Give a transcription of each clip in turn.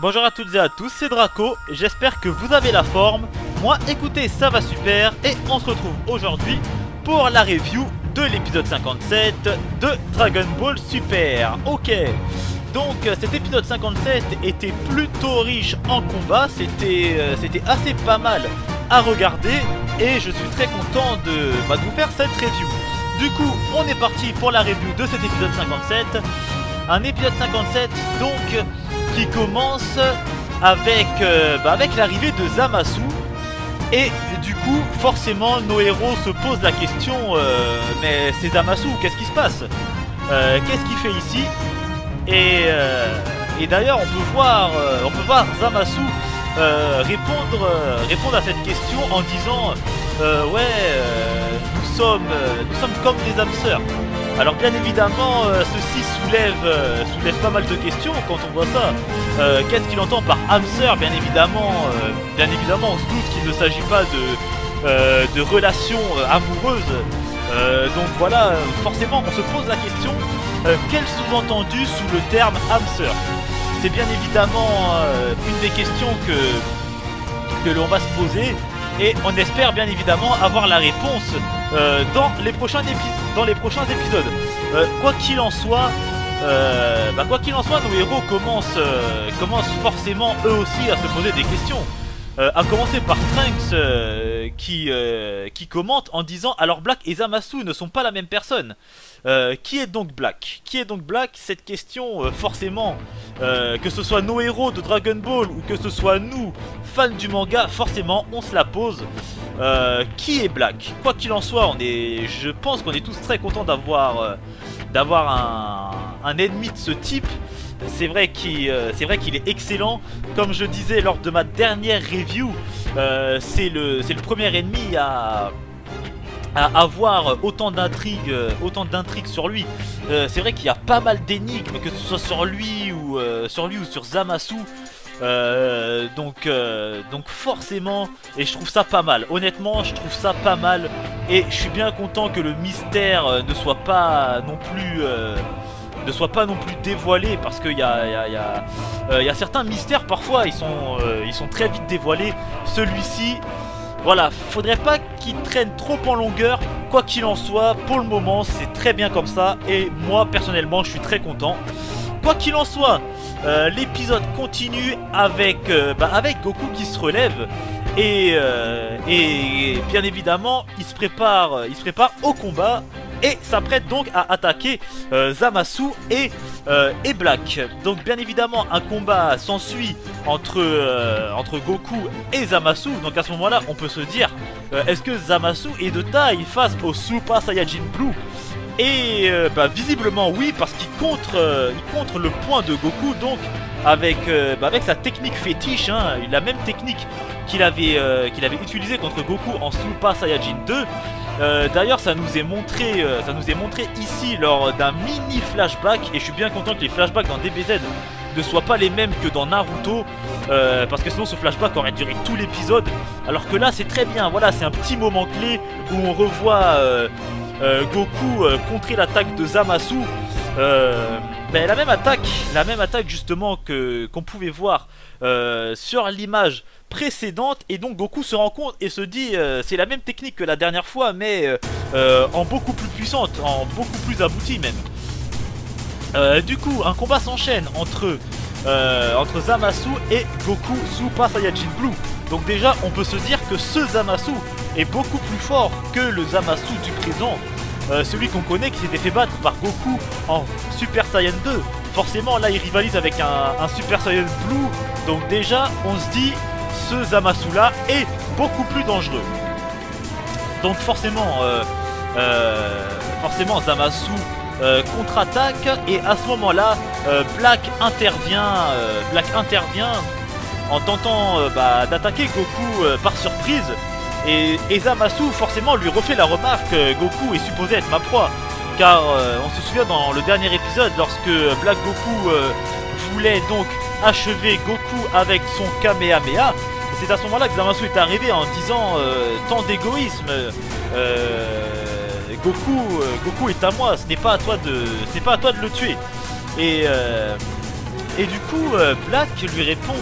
Bonjour à toutes et à tous, c'est Draco, j'espère que vous avez la forme. Moi, écoutez, ça va super et on se retrouve aujourd'hui pour la review de l'épisode 57 de Dragon Ball Super. Ok, donc cet épisode 57 était plutôt riche en combat, c'était assez pas mal à regarder et je suis très content de vous faire cette review. Du coup, on est parti pour la review de cet épisode 57. Un épisode 57 donc qui commence avec, avec l'arrivée de Zamasu. Et du coup, forcément, nos héros se posent la question mais c'est Zamasu, qu'est-ce qui se passe? Qu'est-ce qu'il fait ici? Et d'ailleurs, on peut voir Zamasu répondre à cette question en disant nous sommes comme des âmes sœurs. Alors bien évidemment, ceci soulève pas mal de questions quand on voit ça. Qu'est-ce qu'il entend par âme sœur? Bien évidemment, on se doute qu'il ne s'agit pas de relations amoureuses. Donc voilà, forcément, on se pose la question quel sous-entendu sous le terme âme sœur? C'est bien évidemment une des questions que l'on va se poser. Et on espère bien évidemment avoir la réponse dans les prochains épisodes. Quoi qu'il en soit, nos héros commencent forcément eux aussi à se poser des questions. À commencer par Trunks qui commente en disant: alors Black et Zamasu ne sont pas la même personne. Qui est donc Black? Qui est donc Black? Cette question, forcément, que ce soit nos héros de Dragon Ball ou que ce soit nous, fans du manga, forcément, on se la pose. Qui est Black? Quoi qu'il en soit, je pense qu'on est tous très contents d'avoir un ennemi de ce type. C'est vrai qu'il est excellent. Comme je disais lors de ma dernière review, c'est le premier ennemi à avoir autant d'intrigues sur lui. C'est vrai qu'il y a pas mal d'énigmes, que ce soit sur lui ou sur Zamasu. Donc forcément, et je trouve ça pas mal. Honnêtement, je trouve ça pas mal. Et je suis bien content que le mystère ne soit pas non plus dévoilé, parce qu'il y a certains mystères parfois ils sont très vite dévoilés. Celui-ci, voilà, faudrait pas qu'il traîne trop en longueur. Quoi qu'il en soit, pour le moment c'est très bien comme ça, et moi personnellement je suis très content. Quoi qu'il en soit, l'épisode continue avec Goku qui se relève et bien évidemment il se prépare au combat et s'apprête donc à attaquer Zamasu et Black. Donc bien évidemment un combat s'ensuit entre Goku et Zamasu. Donc à ce moment là on peut se dire est-ce que Zamasu est de taille face au Super Saiyajin Blue? Et visiblement oui, parce qu'il contre le point de Goku, donc avec sa technique fétiche, hein, la même technique qu'il avait utilisé contre Goku en Super Saiyajin 2. D'ailleurs ça nous est montré ici lors d'un mini flashback, et je suis bien content que les flashbacks dans DBZ ne soient pas les mêmes que dans Naruto, parce que sinon ce flashback aurait duré tout l'épisode, alors que là c'est très bien. Voilà, c'est un petit moment clé où on revoit Goku contrer l'attaque de Zamasu, la même attaque justement qu'on pouvait voir sur l'image précédente. Et donc Goku se rend compte et se dit c'est la même technique que la dernière fois, mais en beaucoup plus puissante, en beaucoup plus aboutie même. Du coup un combat s'enchaîne entre Zamasu et Goku Super Saiyajin Blue. Donc déjà on peut se dire que ce Zamasu est beaucoup plus fort que le Zamasu du présent, celui qu'on connaît, qui s'était fait battre par Goku en Super Saiyan 2. Forcément là il rivalise avec un Super Saiyan Blue. Donc déjà on se dit ce Zamasu là est beaucoup plus dangereux. Donc forcément Zamasu contre-attaque, et à ce moment là Black intervient en tentant d'attaquer Goku par surprise. Et Zamasu forcément lui refait la remarque: Goku est supposé être ma proie. Car on se souvient dans le dernier épisode, lorsque Black Goku voulait donc achever Goku avec son Kamehameha, c'est à ce moment là que Zamasu est arrivé en disant tant d'égoïsme, Goku est à moi, ce n'est pas à toi de le tuer. Et du coup, Black lui répond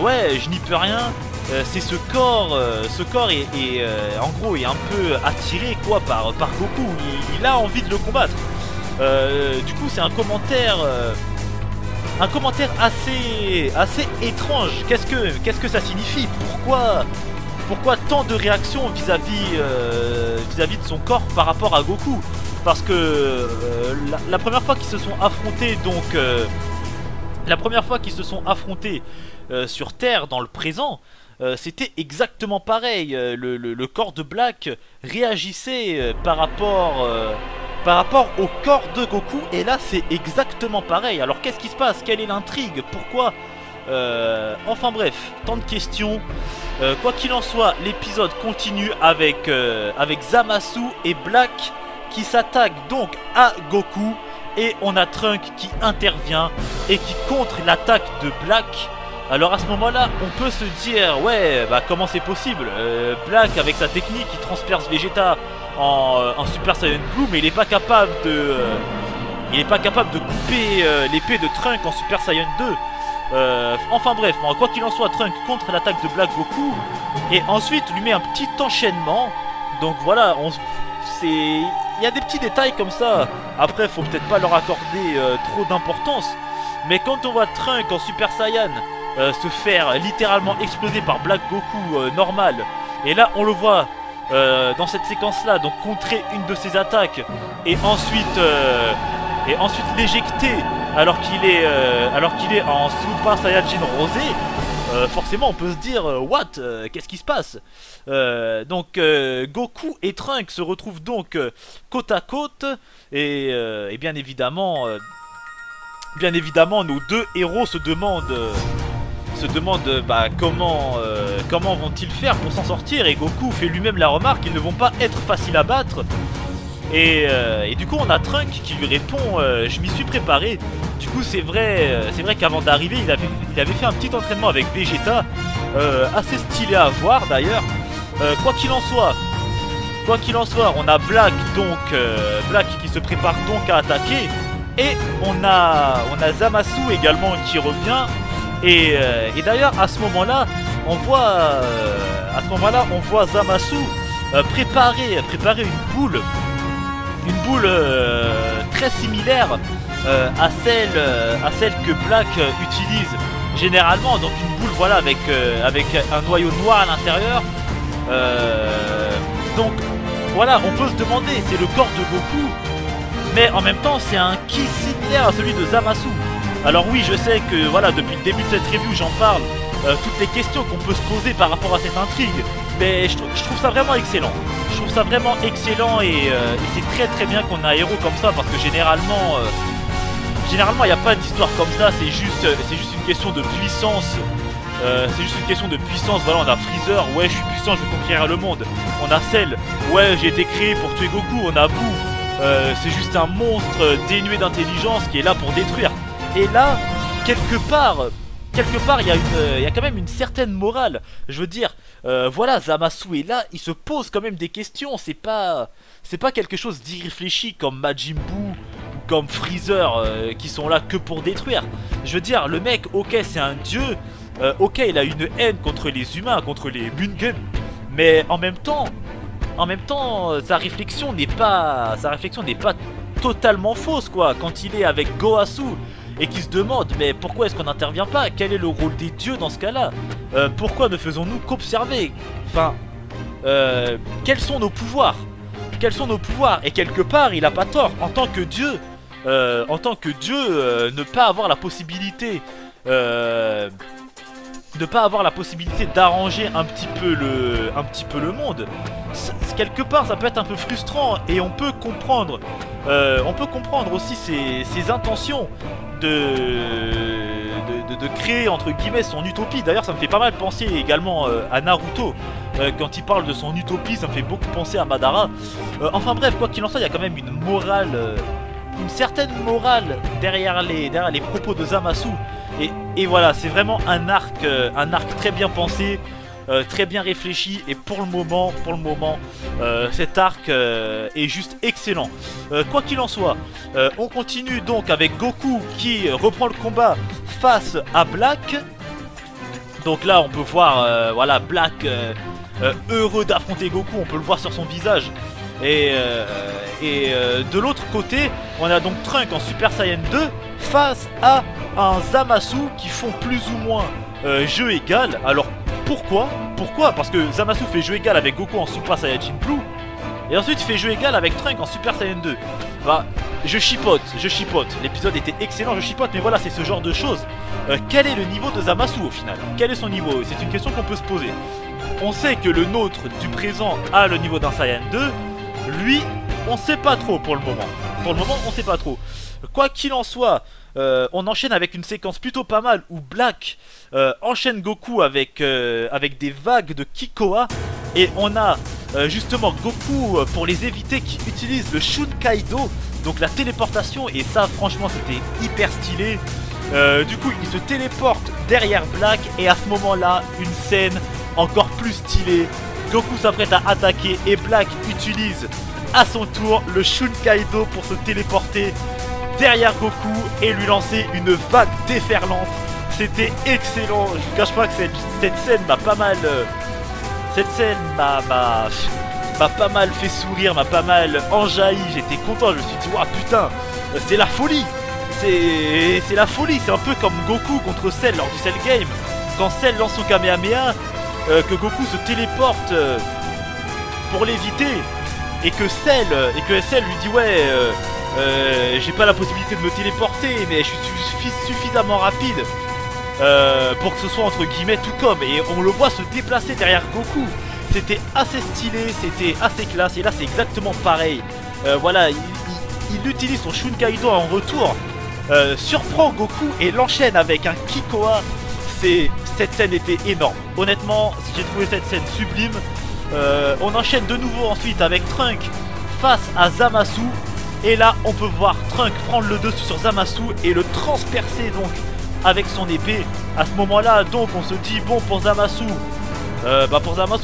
ouais, je n'y peux rien. C'est ce corps en gros est un peu attiré quoi par Goku. Il a envie de le combattre. Du coup, c'est un commentaire assez étrange. Qu'est-ce que ça signifie? Pourquoi tant de réactions vis-à-vis de son corps par rapport à Goku? Parce que la première fois qu'ils se sont affrontés, donc la première fois qu'ils se sont affrontés sur Terre dans le présent, c'était exactement pareil. Le corps de Black réagissait par rapport au corps de Goku, et là c'est exactement pareil. Alors qu'est-ce qui se passe? Quelle est l'intrigue? Pourquoi? Enfin bref, tant de questions. Quoi qu'il en soit, l'épisode continue avec Zamasu et Black qui s'attaquent donc à Goku, et on a Trunk qui intervient et qui contre l'attaque de Black. Alors à ce moment-là, on peut se dire, ouais, bah comment c'est possible? Black avec sa technique, il transperce Vegeta en Super Saiyan Blue, mais il n'est pas capable de couper l'épée de Trunk en Super Saiyan 2. Enfin bref, quoi qu'il en soit, Trunk contre l'attaque de Black Goku, et ensuite lui met un petit enchaînement. Donc voilà, il y a des petits détails comme ça. Après, faut peut-être pas leur accorder trop d'importance, mais quand on voit Trunk en Super Saiyan se faire littéralement exploser par Black Goku normal, et là on le voit dans cette séquence là, donc contrer une de ses attaques, et ensuite l'éjecter alors qu'il est en Super Saiyajin rosé, forcément on peut se dire what, qu'est-ce qui se passe? Donc Goku et Trunk se retrouvent donc côte à côte, et bien évidemment nos deux héros se demandent bah, comment vont-ils faire pour s'en sortir, et Goku fait lui-même la remarque qu'ils ne vont pas être faciles à battre. Et du coup on a Trunk qui lui répond je m'y suis préparé. Du coup c'est vrai qu'avant d'arriver il avait fait un petit entraînement avec Vegeta, assez stylé à voir d'ailleurs. Quoi qu'il en soit, on a Black qui se prépare donc à attaquer, et on a Zamasu également qui revient. Et d'ailleurs à ce moment-là on voit Zamasu préparer une boule très similaire à celle que Black utilise généralement, donc une boule voilà avec un noyau noir à l'intérieur. Donc voilà, on peut se demander, c'est le corps de Goku, mais en même temps c'est un ki similaire à celui de Zamasu. Alors oui, je sais que voilà, depuis le début de cette review j'en parle, toutes les questions qu'on peut se poser par rapport à cette intrigue, mais je trouve ça vraiment excellent. Je trouve ça vraiment excellent, et c'est très très bien qu'on a un héros comme ça, parce que généralement il n'y a pas d'histoire comme ça, c'est juste une question de puissance. Voilà, on a Freezer, ouais je suis puissant, je vais conquérir le monde. On a Cell, ouais j'ai été créé pour tuer Goku. On a Boo, c'est juste un monstre dénué d'intelligence qui est là pour détruire. Et là, quelque part il y a quand même une certaine morale. Je veux dire, voilà, Zamasu est là, il se pose quand même des questions. C'est pas quelque chose d'irréfléchi comme Majin Buu ou comme Freezer qui sont là que pour détruire. Je veux dire, le mec, ok, c'est un dieu, ok, il a une haine contre les humains, contre les Mugen, mais en même temps, sa réflexion n'est pas totalement fausse quoi. Quand il est avec Goasu et qui se demande mais pourquoi est-ce qu'on n'intervient pas? Quel est le rôle des dieux dans ce cas-là? Pourquoi ne faisons-nous qu'observer? Enfin, quels sont nos pouvoirs? Et quelque part, il a pas tort. En tant que dieu, ne pas avoir la possibilité d'arranger un petit peu le monde, quelque part ça peut être un peu frustrant, et on peut comprendre aussi ses intentions de créer entre guillemets son utopie. D'ailleurs ça me fait pas mal penser également à Naruto, quand il parle de son utopie ça me fait beaucoup penser à Madara. Enfin bref, quoi qu'il en soit, il y a quand même une morale, une certaine morale derrière les propos de Zamasu. Et voilà, c'est vraiment un arc très bien pensé. très bien réfléchi, et pour le moment, cet arc est juste excellent. Quoi qu'il en soit, on continue donc avec Goku qui reprend le combat face à Black. Donc là on peut voir voilà, Black heureux d'affronter Goku, on peut le voir sur son visage. Et de l'autre côté, on a donc Trunk en Super Saiyan 2 face à un Zamasu qui font plus ou moins jeu égal. Alors pourquoi? Parce que Zamasu fait jeu égal avec Goku en Super Saiyajin Blue, et ensuite il fait jeu égal avec Trunk en Super Saiyan 2. Bah, je chipote. L'épisode était excellent, je chipote, mais voilà, c'est ce genre de choses. Quel est le niveau de Zamasu au final? Quel est son niveau? C'est une question qu'on peut se poser. On sait que le nôtre du présent a le niveau d'un Saiyan 2. Lui, on sait pas trop pour le moment. Pour le moment, on sait pas trop. Quoi qu'il en soit, on enchaîne avec une séquence plutôt pas mal où Black enchaîne Goku avec des vagues de Kikoa. Et on a justement Goku, pour les éviter, qui utilise le Shunkaido, donc la téléportation. Et ça, franchement, c'était hyper stylé. Du coup, il se téléporte derrière Black. Et à ce moment-là, une scène encore plus stylée. Goku s'apprête à attaquer et Black utilise à son tour le Shunkaido pour se téléporter derrière Goku et lui lancer une vague déferlante. C'était excellent. Je vous cache pas que cette scène m'a pas mal... cette scène m'a pas mal fait sourire, m'a pas mal enjailli. J'étais content, je me suis dit, waouh putain, c'est la folie. C'est la folie, c'est un peu comme Goku contre Cell lors du Cell Game. Quand Cell lance son Kamehameha, que Goku se téléporte pour l'éviter, et que Cell lui dit ouais j'ai pas la possibilité de me téléporter, mais je suis suffisamment rapide pour que ce soit entre guillemets tout comme, et on le voit se déplacer derrière Goku. C'était assez stylé, c'était assez classe, et là c'est exactement pareil. Voilà, il utilise son Shunkaido en retour, surprend Goku et l'enchaîne avec un Kikoa. Cette scène était énorme. Honnêtement, j'ai trouvé cette scène sublime. On enchaîne de nouveau ensuite avec Trunk face à Zamasu. Et là, on peut voir Trunk prendre le dessus sur Zamasu et le transpercer donc avec son épée. À ce moment-là, donc, on se dit, bon, pour Zamasu,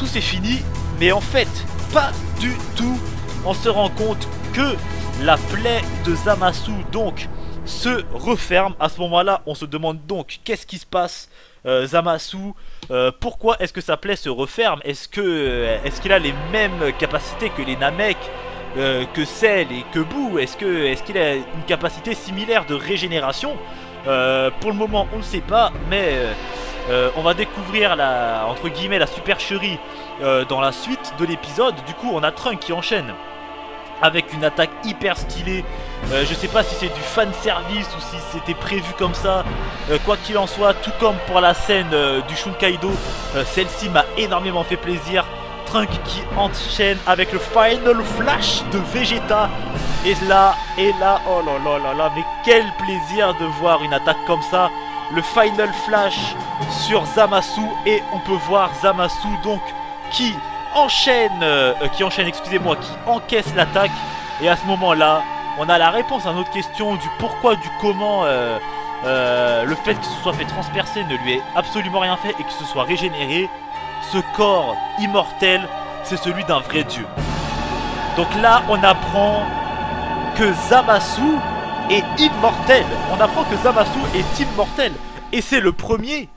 c'est fini. Mais en fait, pas du tout. On se rend compte que la plaie de Zamasu, donc, se referme. À ce moment-là, on se demande donc qu'est-ce qui se passe. Zamasu, pourquoi est-ce que sa plaie se referme? Est-ce qu'il a les mêmes capacités que les Namek, que Cell et que Boo? Est-ce qu'il a une capacité similaire de régénération? Pour le moment, on ne sait pas, mais on va découvrir entre guillemets la supercherie dans la suite de l'épisode. Du coup, on a Trunk qui enchaîne avec une attaque hyper stylée. Je sais pas si c'est du fan service ou si c'était prévu comme ça. Quoi qu'il en soit, tout comme pour la scène du Shunkaido, celle-ci m'a énormément fait plaisir. Trunk qui enchaîne avec le Final Flash de Vegeta. Et là, oh là, mais quel plaisir de voir une attaque comme ça. Le Final Flash sur Zamasu, et on peut voir Zamasu donc qui encaisse l'attaque. Et à ce moment-là, on a la réponse à notre question du pourquoi, du comment. Le fait qu'il se soit fait transpercer ne lui ait absolument rien fait et qu'il se soit régénéré. Ce corps immortel, c'est celui d'un vrai dieu. Donc là, on apprend que Zamasu est immortel. On apprend que Zamasu est immortel. Et c'est le premier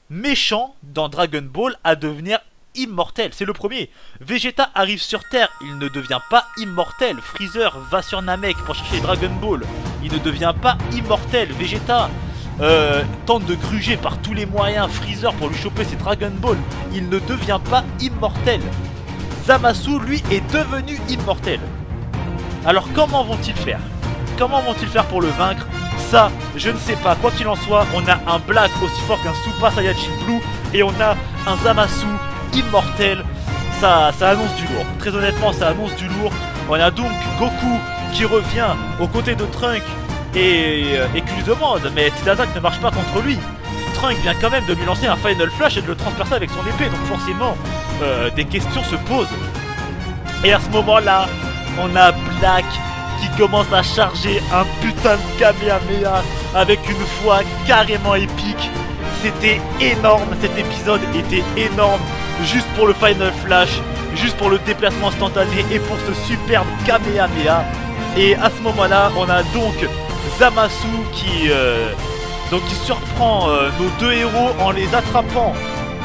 méchant dans Dragon Ball à devenir immortel. C'est le premier. Vegeta arrive sur Terre, il ne devient pas immortel. Freezer va sur Namek pour chercher Dragon Ball, il ne devient pas immortel. Vegeta tente de gruger par tous les moyens Freezer pour lui choper ses Dragon Ball, il ne devient pas immortel. Zamasu, lui, est devenu immortel. Alors comment vont-ils faire? Comment vont-ils faire pour le vaincre? Ça, je ne sais pas. Quoi qu'il en soit, on a un Black aussi fort qu'un Super Saiyajin Blue, et on a un Zamasu immortel. Ça annonce du lourd. Très honnêtement, ça annonce du lourd. On a donc Goku qui revient aux côtés de Trunk et qui lui demande, mais tes attaques ne marchent pas contre lui. Trunk vient quand même de lui lancer un Final Flash et de le transpercer avec son épée, donc forcément des questions se posent. Et à ce moment-là, on a Black qui commence à charger un putain de Kamehameha avec une voix carrément épique. C'était énorme, cet épisode était énorme, juste pour le Final Flash, juste pour le déplacement instantané et pour ce superbe Kamehameha. Et à ce moment-là, on a donc Zamasu qui surprend nos deux héros en les attrapant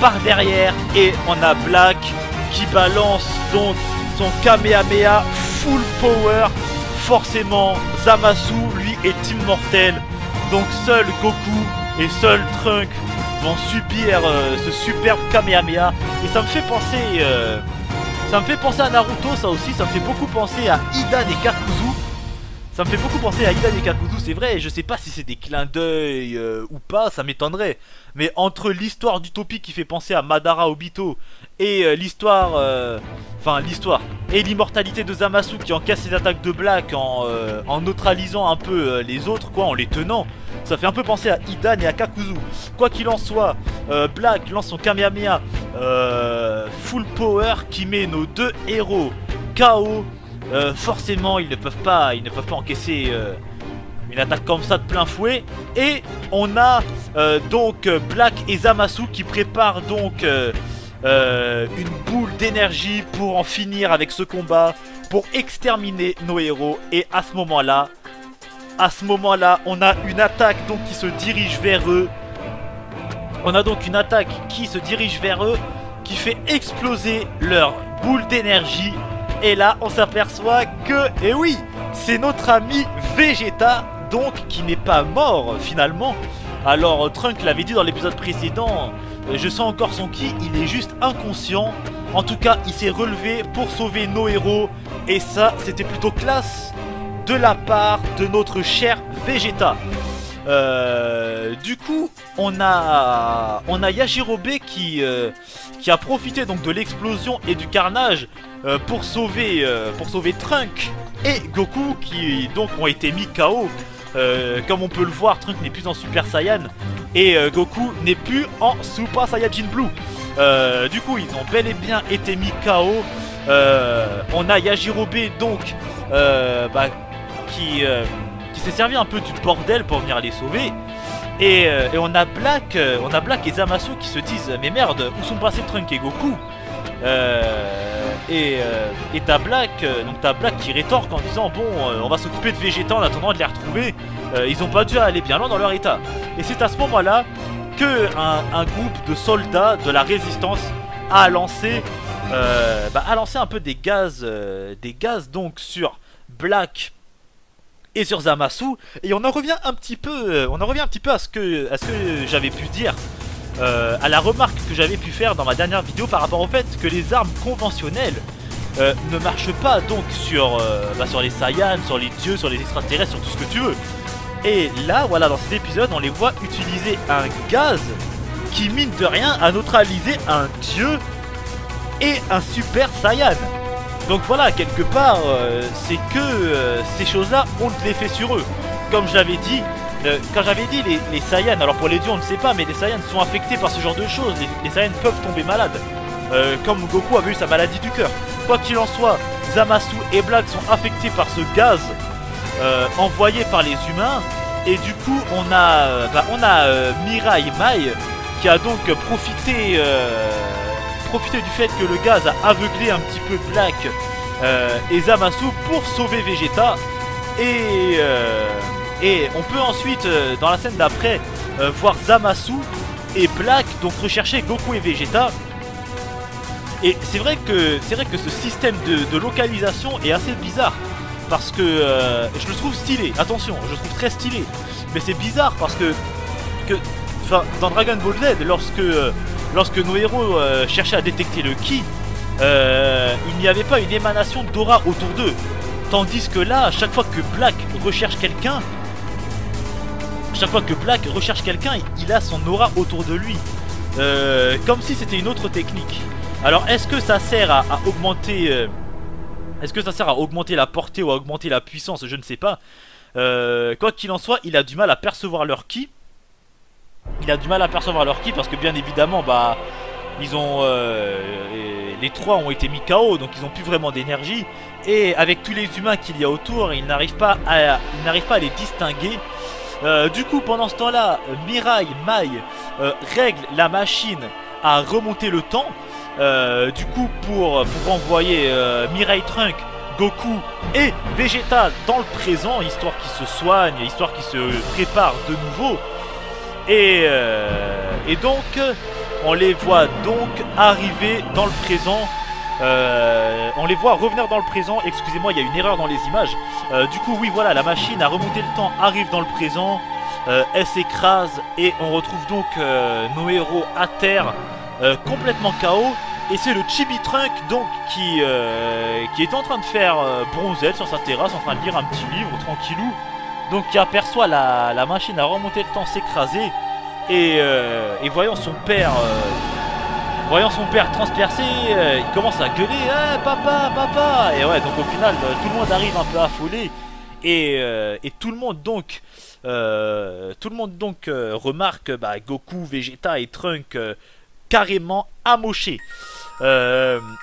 par derrière. Et on a Black qui balance donc son Kamehameha full power. Forcément, Zamasu, lui, est immortel. Donc seul Goku et seul Trunk vont subir ce superbe Kamehameha. Et ça me fait penser à Naruto, ça aussi. Ça me fait beaucoup penser à Hidan et Kakuzu. C'est vrai, je sais pas si c'est des clins d'œil ou pas, ça m'étonnerait. Mais entre l'histoire d'Utopie qui fait penser à Madara Obito et l'histoire et l'immortalité de Zamasu qui encaisse les attaques de Black en neutralisant un peu les autres, quoi, en les tenant, ça fait un peu penser à Hidan et à Kakuzu. Quoi qu'il en soit, Black lance son Kamehameha full power qui met nos deux héros KO. Forcément ils ne peuvent pas encaisser une attaque comme ça de plein fouet. Et on a donc Black et Zamasu qui préparent donc une boule d'énergie pour en finir avec ce combat, pour exterminer nos héros. Et à ce moment là on a une attaque donc qui se dirige vers eux. Qui fait exploser leur boule d'énergie. Et là on s'aperçoit que, et oui, c'est notre ami Vegeta, donc qui n'est pas mort finalement. Alors Trunk l'avait dit dans l'épisode précédent, je sens encore son ki, il est juste inconscient. En tout cas il s'est relevé pour sauver nos héros. Et ça c'était plutôt classe de la part de notre cher Vegeta. Du coup on a Yajirobe qui a profité donc de l'explosion et du carnage pour sauver Trunk et Goku qui donc ont été mis KO. Comme on peut le voir, Trunk n'est plus en Super Saiyan et Goku n'est plus en Super Saiyajin Blue. Du coup ils ont bel et bien été mis KO. On a Yajirobe donc qui s'est servi un peu du bordel pour venir les sauver. Et on a Black et Zamasu qui se disent mais merde, où sont passés Trunk et Goku? Et t'as Black qui rétorque en disant bon on va s'occuper de Vegeta en attendant de les retrouver. Ils ont pas dû aller bien loin dans leur état. Et c'est à ce moment là que un groupe de soldats de la résistance a lancé un peu des gaz donc sur Black et sur Zamasu. Et on en revient un petit peu à ce que j'avais pu dire, à la remarque que j'avais pu faire dans ma dernière vidéo par rapport au fait que les armes conventionnelles ne marchent pas donc sur les Saiyans, sur les dieux, sur les extraterrestres, sur tout ce que tu veux. Et là voilà, dans cet épisode on les voit utiliser un gaz qui mine de rien a neutralisé un dieu et un super Saiyan. Donc voilà, quelque part, c'est que ces choses-là ont de l'effet sur eux. Comme je l'avais dit, quand j'avais dit les Saiyans, alors pour les dieux on ne sait pas, mais les Saiyans sont affectés par ce genre de choses. Les Saiyans peuvent tomber malades, comme Goku avait eu sa maladie du cœur. Quoi qu'il en soit, Zamasu et Black sont affectés par ce gaz envoyé par les humains. Et du coup on a Mirai Mai qui a donc profité du fait que le gaz a aveuglé un petit peu Black et Zamasu pour sauver Vegeta. Et on peut ensuite dans la scène d'après voir Zamasu et Black donc rechercher Goku et Vegeta. Et c'est vrai que ce système de localisation est assez bizarre, parce que je le trouve stylé, attention, je le trouve très stylé, mais c'est bizarre parce que dans Dragon Ball Z, lorsque nos héros cherchaient à détecter le ki, il n'y avait pas une émanation d'aura autour d'eux. Tandis que là, à chaque fois que Black recherche quelqu'un, il a son aura autour de lui. Comme si c'était une autre technique. Alors est-ce que ça sert à augmenter la portée ou à augmenter la puissance? Je ne sais pas. Quoi qu'il en soit, il a du mal à percevoir leur ki. Parce que bien évidemment ils ont les trois ont été mis KO, donc ils n'ont plus vraiment d'énergie. Et avec tous les humains qu'il y a autour, ils n'arrivent pas à les distinguer. Du coup, pendant ce temps-là, Mirai Mai règle la machine à remonter le temps. Du coup, pour envoyer Mirai Trunk, Goku et Vegeta dans le présent, histoire qu'ils se soignent, histoire qu'ils se préparent de nouveau. Et donc, on les voit donc arriver dans le présent. On les voit revenir dans le présent. Excusez-moi, il y a une erreur dans les images. Du coup, oui, voilà, la machine à remonter le temps arrive dans le présent. Elle s'écrase et on retrouve donc nos héros à terre, complètement KO. Et c'est le Chibi Trunk donc qui est en train de faire bronzelle sur sa terrasse, en train de lire un petit livre tranquillou. Donc qui aperçoit la machine à remonter le temps s'écraser. Et voyant son père transpercé, il commence à gueuler papa, papa. Et ouais, donc au final tout le monde arrive un peu affolé. Et tout le monde donc remarque Goku, Vegeta et Trunk carrément amochés.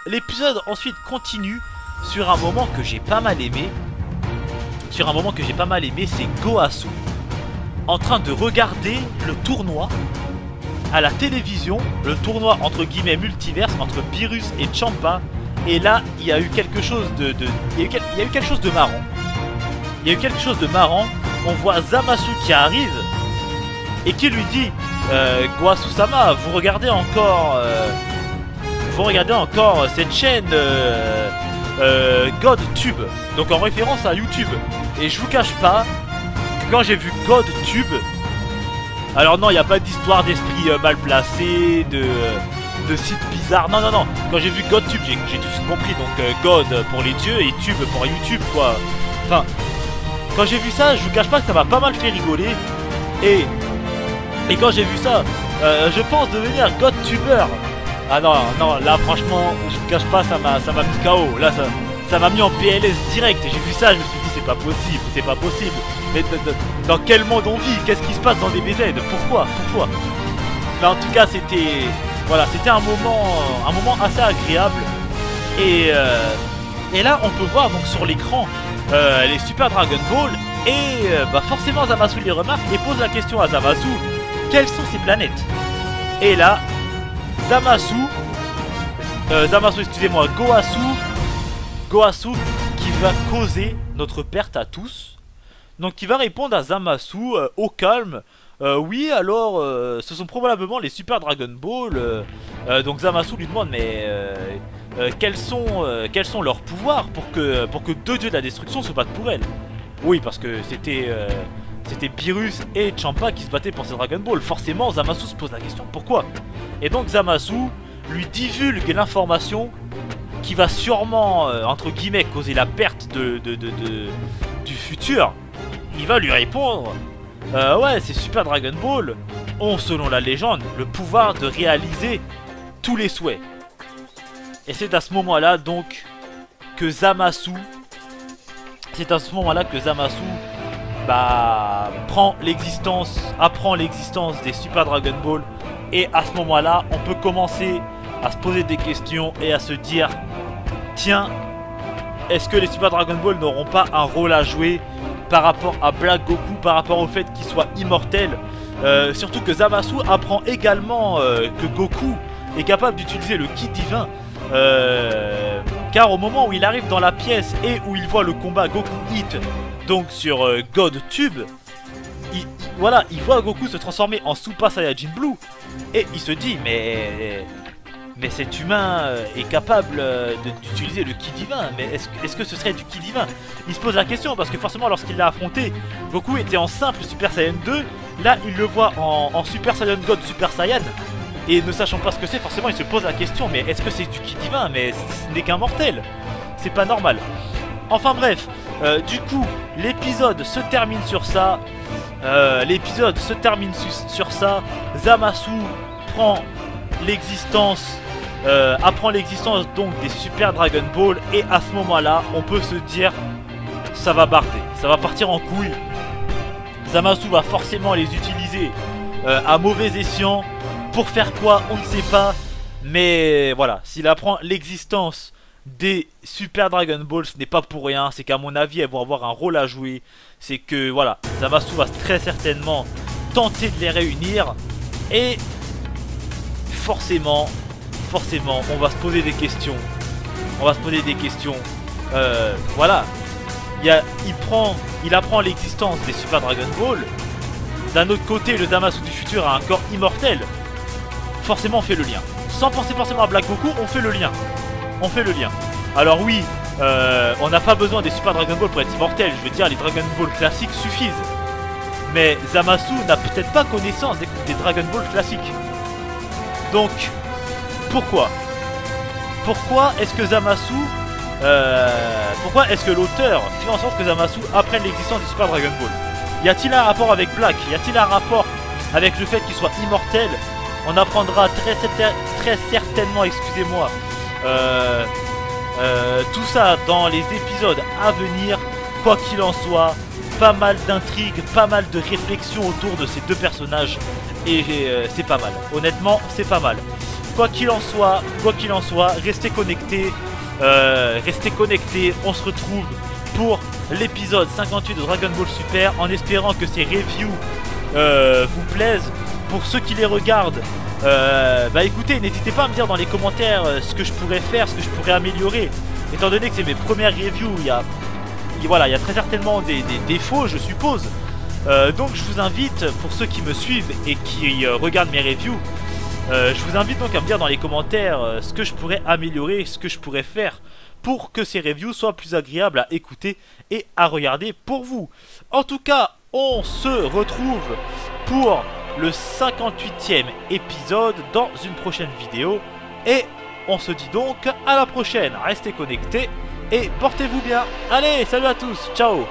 L'épisode ensuite continue sur un moment que j'ai pas mal aimé. C'est Goasu en train de regarder le tournoi à la télévision, le tournoi entre guillemets multiverse entre Beerus et Champa. Et là, il y a eu quelque chose de marrant. On voit Zamasu qui arrive et qui lui dit Goasu-sama, vous regardez encore cette chaîne GodTube, donc en référence à YouTube. Et je vous cache pas que quand j'ai vu GodTube, alors non, il n'y a pas d'histoire d'esprit mal placé, de site bizarre, non, quand j'ai vu GodTube, j'ai tout de suite compris, donc God pour les dieux et Tube pour YouTube, quoi. Enfin, quand j'ai vu ça, je vous cache pas que ça m'a pas mal fait rigoler. Et quand j'ai vu ça, je pense devenir GodTuber. Ah non, là franchement, je vous cache pas, ça m'a mis KO. Là, ça m'a mis en PLS direct. Et j'ai vu ça, je me suis dit, c'est pas possible. Mais dans quel monde on vit? Qu'est-ce qui se passe dans des BZ? Pourquoi? Mais en tout cas, c'était un moment assez agréable. Et là, on peut voir donc sur l'écran les Super Dragon Ball. Et forcément, Zamasu les remarque et pose la question à Zamasu: quelles sont ces planètes? Et là, Goasu qui va causer notre perte à tous. Donc qui va répondre à Zamasu au calme. Oui, alors ce sont probablement les Super Dragon Ball. Donc Zamasu lui demande mais quels sont leurs pouvoirs pour que deux dieux de la destruction se battent pour elle. Oui, parce que c'était Beerus et Champa qui se battaient pour ces Dragon Ball. Forcément, Zamasu se pose la question pourquoi. Et donc Zamasu lui divulgue l'information qui va sûrement, entre guillemets, causer la perte du futur. Il va lui répondre ouais, ces Super Dragon Ball ont, selon la légende, le pouvoir de réaliser tous les souhaits. Et c'est à ce moment-là donc que Zamasu apprend l'existence des Super Dragon Ball. Et à ce moment-là, on peut commencer à se poser des questions et à se dire: tiens, est-ce que les Super Dragon Ball n'auront pas un rôle à jouer par rapport à Black Goku, par rapport au fait qu'il soit immortel? Surtout que Zamasu apprend également que Goku est capable d'utiliser le Ki divin. Car au moment où il arrive dans la pièce et où il voit le combat Goku Hit, donc sur GodTube, il voit Goku se transformer en Super Saiyajin Blue. Et il se dit mais cet humain est capable d'utiliser le Ki divin. Mais est-ce que ce serait du Ki divin? Il se pose la question parce que forcément lorsqu'il l'a affronté, Goku était en simple Super Saiyan 2. Là il le voit en Super Saiyan God Super Saiyan. Et ne sachant pas ce que c'est, forcément il se pose la question: mais est-ce que c'est du Ki divin? Mais ce n'est qu'un mortel. C'est pas normal. Enfin bref, du coup l'épisode se termine sur ça. Zamasu apprend l'existence donc des Super Dragon Ball. Et à ce moment là on peut se dire: ça va barder, ça va partir en couille. Zamasu va forcément les utiliser à mauvais escient. Pour faire quoi, on ne sait pas. Mais voilà, s'il apprend l'existence des Super Dragon Ball, ce n'est pas pour rien. C'est qu'à mon avis, elles vont avoir un rôle à jouer. C'est que voilà, Zamasu va très certainement tenter de les réunir. Et forcément, on va se poser des questions. Voilà, il apprend l'existence des Super Dragon Ball. D'un autre côté, le Zamasu du futur a un corps immortel. Forcément, on fait le lien. Sans penser forcément à Black Goku, on fait le lien. Alors oui, on n'a pas besoin des Super Dragon Ball pour être immortel. Je veux dire, les Dragon Ball classiques suffisent. Mais Zamasu n'a peut-être pas connaissance des Dragon Ball classiques. Donc, pourquoi est-ce que Zamasu... pourquoi est-ce que l'auteur fait en sorte que Zamasu apprenne l'existence des Super Dragon Ball? Y a-t-il un rapport avec Black? Y a-t-il un rapport avec le fait qu'il soit immortel? On apprendra très certainement, excusez-moi, tout ça dans les épisodes à venir. Quoi qu'il en soit, pas mal d'intrigues, pas mal de réflexions autour de ces deux personnages. Et c'est pas mal, honnêtement c'est pas mal. Quoi qu'il en soit, restez connectés. On se retrouve pour l'épisode 58 de Dragon Ball Super, en espérant que ces reviews vous plaisent. Pour ceux qui les regardent, bah écoutez, n'hésitez pas à me dire dans les commentaires ce que je pourrais faire, ce que je pourrais améliorer. Étant donné que c'est mes premières reviews, il y a très certainement des défauts, je suppose. Donc je vous invite, pour ceux qui me suivent et qui regardent mes reviews, je vous invite donc à me dire dans les commentaires ce que je pourrais améliorer, ce que je pourrais faire pour que ces reviews soient plus agréables à écouter et à regarder pour vous. En tout cas, on se retrouve pour le 58e épisode dans une prochaine vidéo. Et on se dit donc à la prochaine. Restez connectés et portez-vous bien. Allez, salut à tous, ciao.